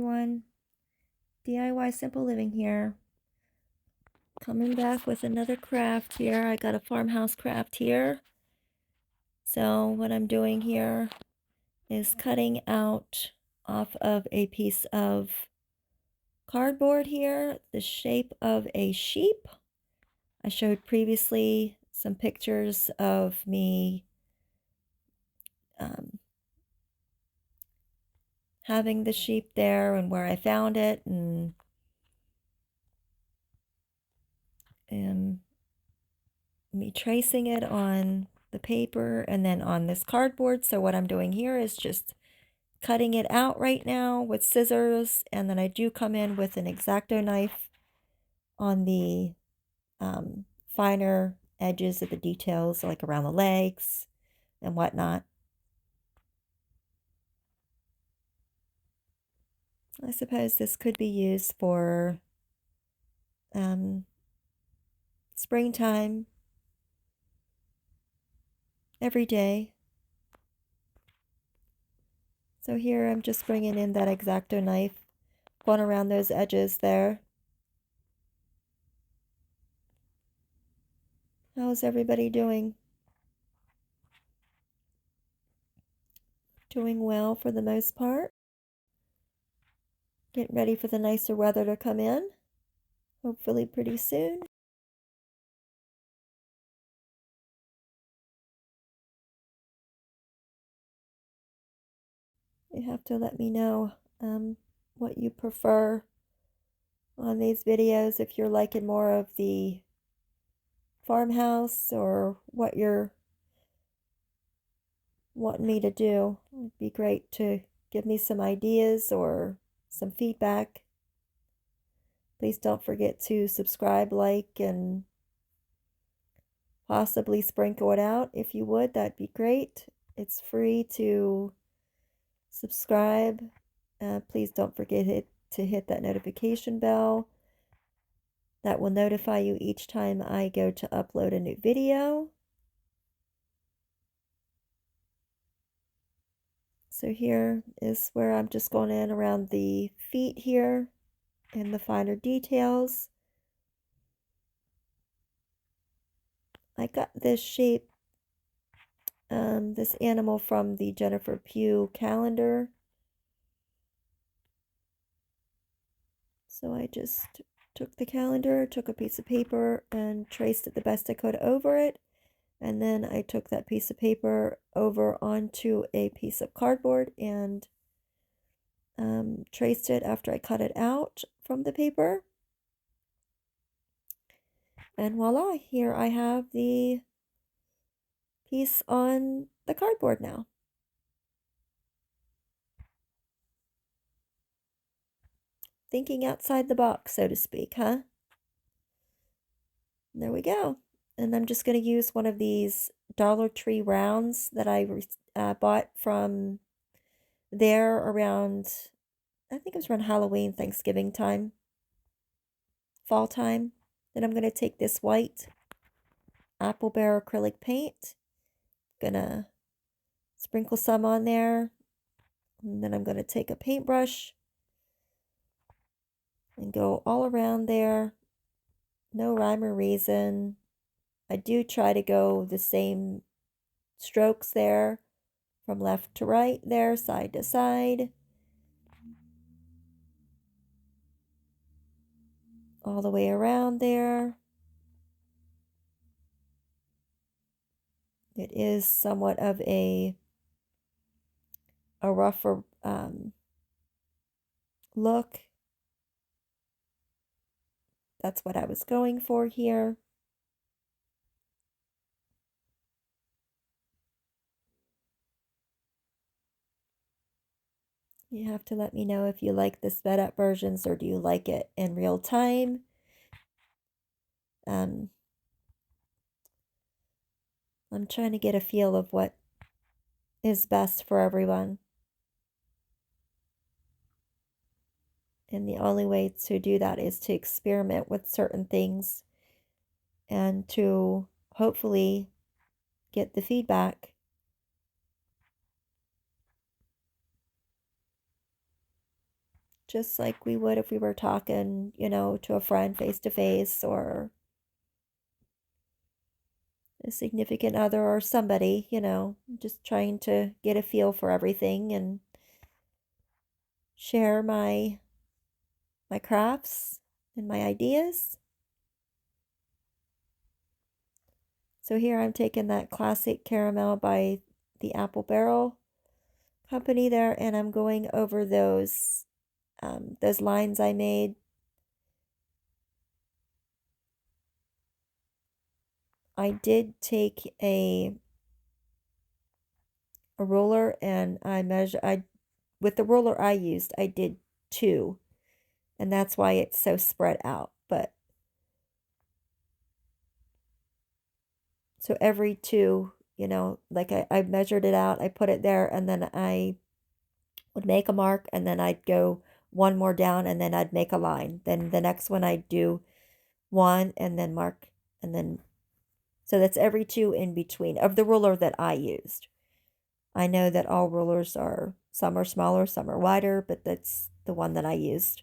everyone. DIY Simple Living here. Coming back with another craft here. I got a farmhouse craft here. So what I'm doing here is cutting out off of a piece of cardboard here the shape of a sheep. I showed previously some pictures of me having the sheep there and where I found it, and me tracing it on the paper and then on this cardboard. So what I'm doing here is just cutting it out right now with scissors, and then I do come in with an X-Acto knife on the finer edges of the details, like around the legs and whatnot. I suppose this could be used for springtime every day. So here I'm just bringing in that X-Acto knife, going around those edges there. How's everybody doing? Doing well for the most part. Getting ready for the nicer weather to come in, hopefully pretty soon. You have to let me know what you prefer on these videos, if you're liking more of the farmhouse or what you're wanting me to do. It'd be great to give me some ideas or some feedback. Please don't forget to subscribe, like, and possibly sprinkle it out if you would. That'd be great. It's free to subscribe. Please don't forget to hit that notification bell. That will notify you each time I go to upload a new video. So here is where I'm just going in around the feet here and the finer details. I got this shape, this animal from the Jennifer Pugh calendar. So I just took the calendar, took a piece of paper, and traced it the best I could over it. And then I took that piece of paper over onto a piece of cardboard and traced it after I cut it out from the paper. And voila, here I have the piece on the cardboard now. Thinking outside the box, so to speak, huh? There we go. And I'm just going to use one of these Dollar Tree rounds that I bought from there around, I think it was around Halloween, Thanksgiving time, fall time. Then I'm going to take this white Apple Bear acrylic paint, gonna sprinkle some on there, and then I'm going to take a paintbrush and go all around there. No rhyme or reason. I do try to go the same strokes there, from left to right there, side to side, all the way around there. It is somewhat of a rougher look. That's what I was going for here. You have to let me know if you like the sped up versions or do you like it in real time. I'm trying to get a feel of what is best for everyone. And the only way to do that is to experiment with certain things and to hopefully get the feedback. just like we would if we were talking, to a friend face to face or a significant other or somebody, just trying to get a feel for everything and share my crafts and my ideas. So here I'm taking that classic caramel by the Apple Barrel Company there, and I'm going over those lines I made. I did take a ruler and I with the ruler I used, I did two, and that's why it's so spread out. But so every two, like I measured it out, I put it there, and then I would make a mark, and then I'd go one more down, and then I'd make a line. Then the next one I'd do one, and then mark, and then so that's every two in between of the ruler that I used. I know that all rulers some are smaller, some are wider, but that's the one that I used.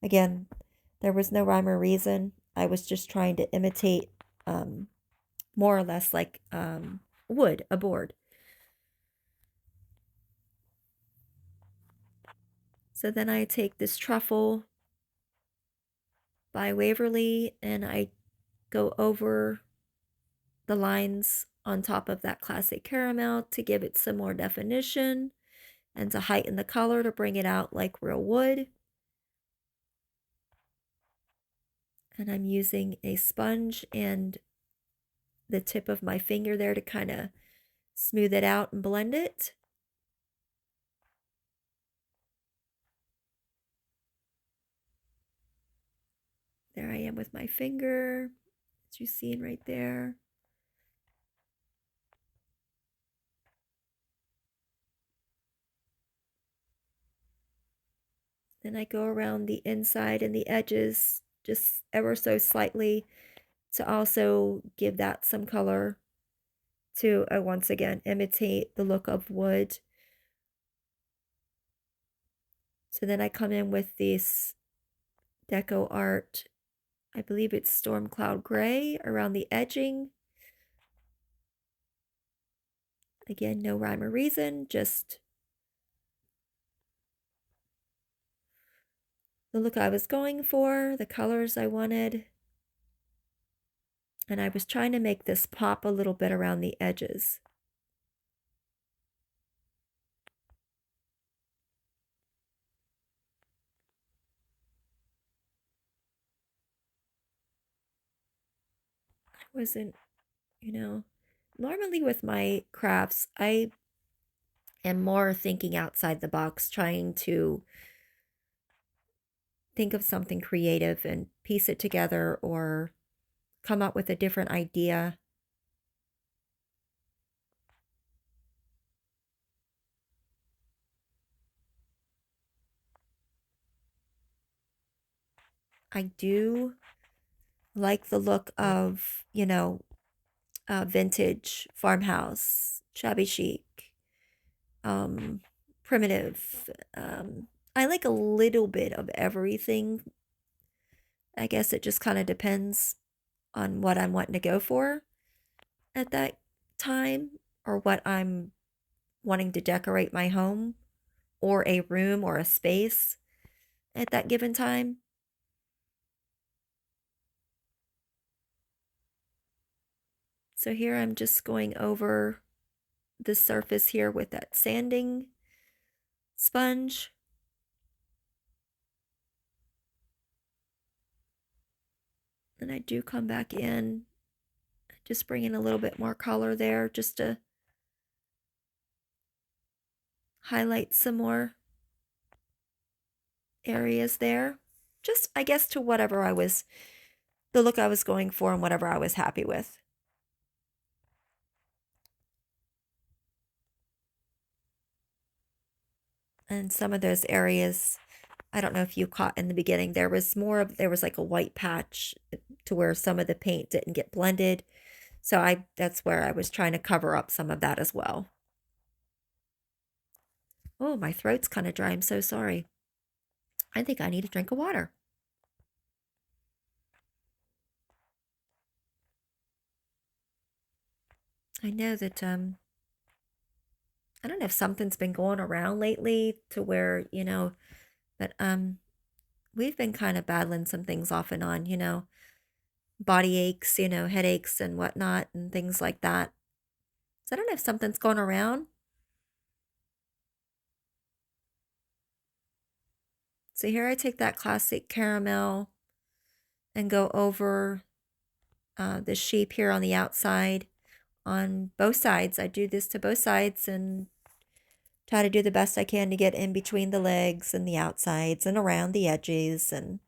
Again, there was no rhyme or reason. I was just trying to imitate more or less like wood, a board. So then I take this truffle by Waverly and I go over the lines on top of that classic caramel to give it some more definition and to heighten the color to bring it out like real wood. And I'm using a sponge and the tip of my finger there to kind of smooth it out and blend it. There I am with my finger, as you're seeing right there. Then I go around the inside and the edges just ever so slightly to also give that some color to, once again, imitate the look of wood. So then I come in with this Deco Art, I believe it's Storm Cloud Gray around the edging. Again, no rhyme or reason, just the look I was going for, the colors I wanted. And I was trying to make this pop a little bit around the edges. I wasn't, normally with my crafts, I am more thinking outside the box, trying to think of something creative and piece it together or come up with a different idea. I do like the look of, vintage farmhouse, shabby chic, primitive. I like a little bit of everything. I guess it just kind of depends on what I'm wanting to go for at that time or what I'm wanting to decorate my home or a room or a space at that given time. So here I'm just going over the surface here with that sanding sponge. Then I do come back in, just bring in a little bit more color there just to highlight some more areas there. Just, I guess, to the look I was going for and whatever I was happy with. And some of those areas, I don't know if you caught in the beginning, there was like a white patch to where some of the paint didn't get blended. So that's where I was trying to cover up some of that as well. Oh, my throat's kind of dry. I'm so sorry. I think I need a drink of water. I know that I don't know if something's been going around lately to where, but we've been kind of battling some things off and on, body aches, headaches and whatnot and things like that. So I don't know if something's going around. So here I take that classic caramel and go over the sheep here on the outside on both sides. I do this to both sides and try to do the best I can to get in between the legs and the outsides and around the edges. And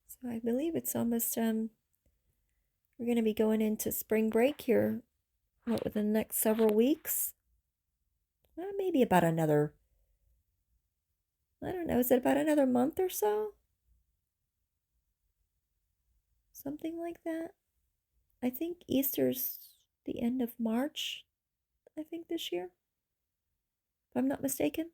so I believe it's almost we're going to be going into spring break here within the next several weeks. Maybe about another, I don't know, is it about another month or so? Something like that. I think Easter's the end of March, I think this year, if I'm not mistaken.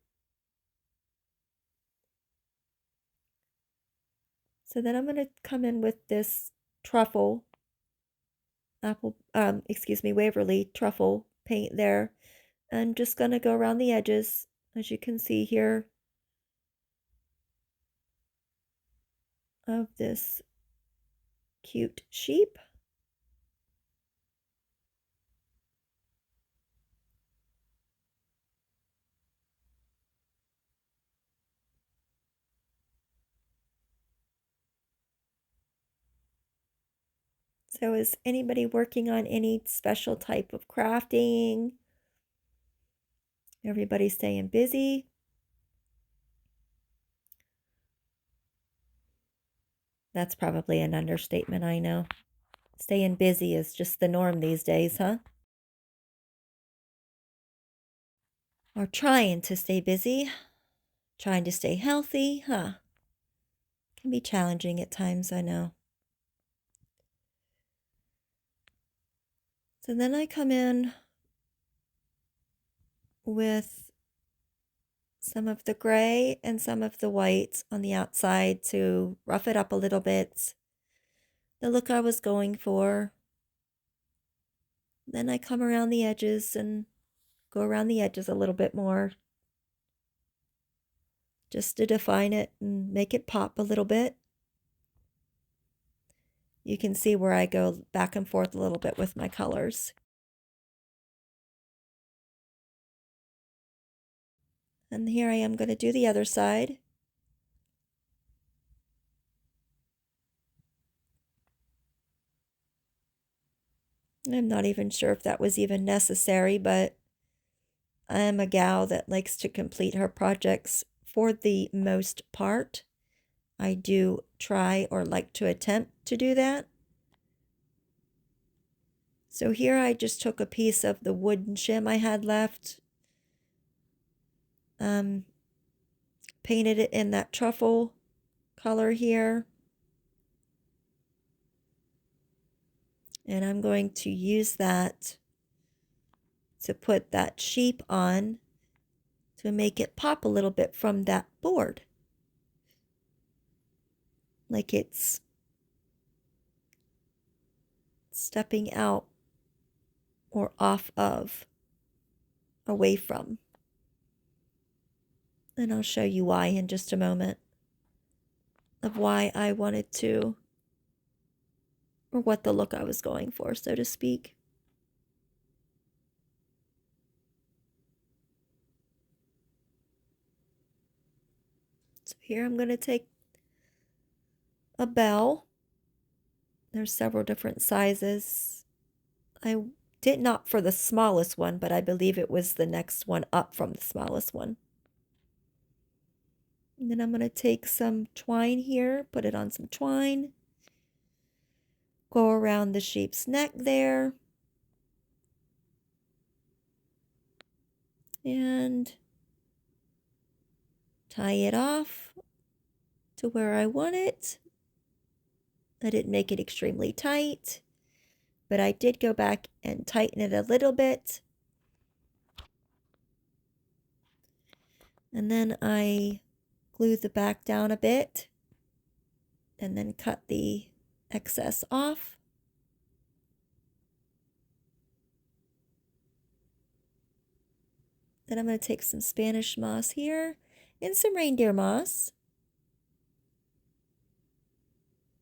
So then I'm going to come in with this truffle, Waverly truffle paint there. And just going to go around the edges, as you can see here, of this cute sheep. So is anybody working on any special type of crafting? Everybody staying busy? That's probably an understatement, I know. Staying busy is just the norm these days, huh? Or trying to stay busy, trying to stay healthy, huh? Can be challenging at times, I know. So then I come in with some of the gray and some of the white on the outside to rough it up a little bit. The look I was going for. Then I come around the edges and go around the edges a little bit more, just to define it and make it pop a little bit. You can see where I go back and forth a little bit with my colors. And here I am going to do the other side. I'm not even sure if that was even necessary, but I'm a gal that likes to complete her projects for the most part. I do try or like to attempt to do that. So here I just took a piece of the wooden shim I had left, painted it in that truffle color here. And I'm going to use that to put that sheep on to make it pop a little bit from that board. Like it's stepping out or off of, away from. And I'll show you why in just a moment, of why I wanted to, or what the look I was going for, so to speak. So here I'm going to take a bell. There's several different sizes. I did not for the smallest one, but I believe it was the next one up from the smallest one. And then I'm going to take some twine here, put it on some twine, go around the sheep's neck there, and tie it off to where I want it. I didn't make it extremely tight, but I did go back and tighten it a little bit. And then I glued the back down a bit and then cut the excess off. Then I'm going to take some Spanish moss here and some reindeer moss.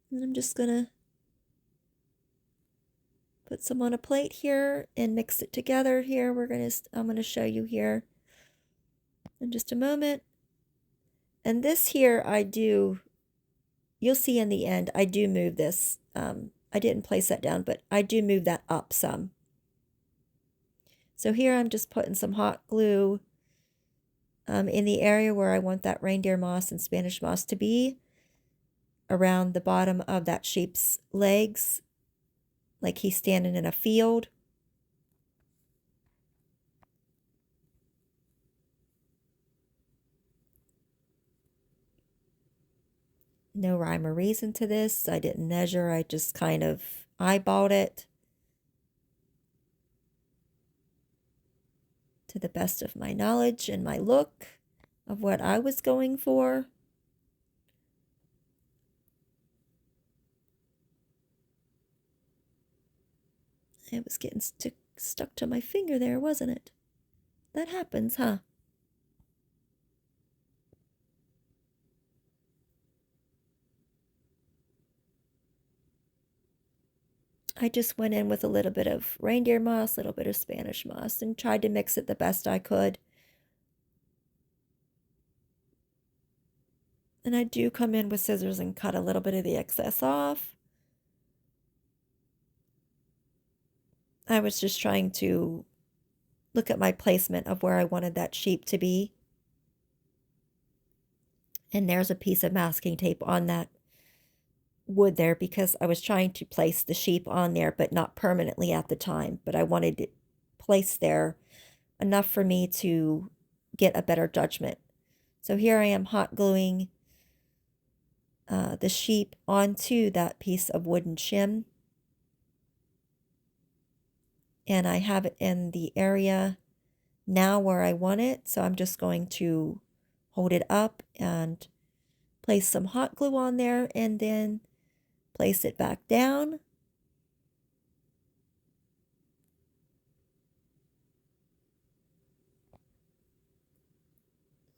And I'm just going to put some on a plate here and mix it together here. I'm going to show you here in just a moment. And this here you'll see in the end, I do move this. I didn't place that down, but I do move that up some. So here I'm just putting some hot glue in the area where I want that reindeer moss and Spanish moss to be, around the bottom of that sheep's legs, like he's standing in a field. No rhyme or reason to this. I didn't measure. I just kind of eyeballed it to the best of my knowledge and my look of what I was going for. It was getting stuck to my finger there, wasn't it? That happens, huh? I just went in with a little bit of reindeer moss, a little bit of Spanish moss, and tried to mix it the best I could. And I do come in with scissors and cut a little bit of the excess off. I was just trying to look at my placement of where I wanted that sheep to be. And there's a piece of masking tape on that wood there because I was trying to place the sheep on there, but not permanently at the time. But I wanted it placed there enough for me to get a better judgment. So here I am hot gluing the sheep onto that piece of wooden shim. And I have it in the area now where I want it. So I'm just going to hold it up and place some hot glue on there and then place it back down.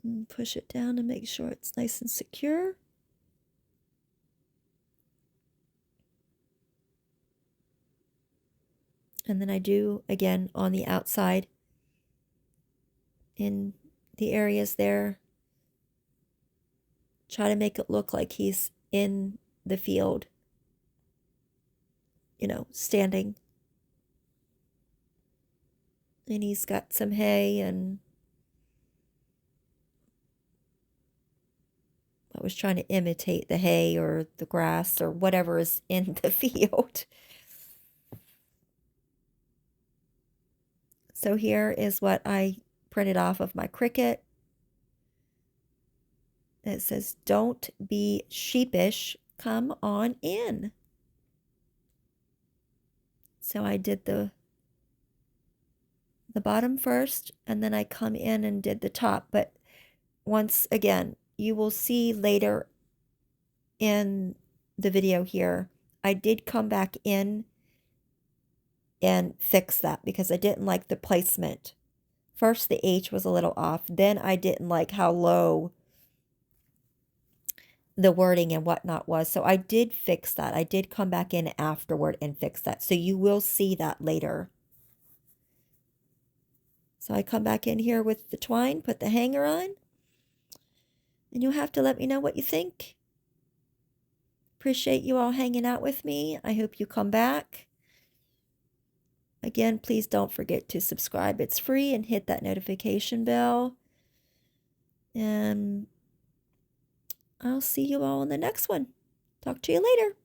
And push it down to make sure it's nice and secure. And then I do again on the outside in the areas there. Try to make it look like he's in the field, you know, standing. And he's got some hay, and I was trying to imitate the hay or the grass or whatever is in the field. So here is what I printed off of my Cricut. It says, "Don't be sheepish, come on in." So I did the bottom first, and then I come in and did the top. But once again, you will see later in the video here, I did come back in and fix that because I didn't like the placement. First, the H was a little off. Then I didn't like how low the wording and whatnot was. So I did fix that. I did come back in afterward and fix that. So you will see that later. So I come back in here with the twine, put the hanger on, and you'll have to let me know what you think. Appreciate you all hanging out with me. I hope you come back. Again, please don't forget to subscribe. It's free, and hit that notification bell. And I'll see you all in the next one. Talk to you later.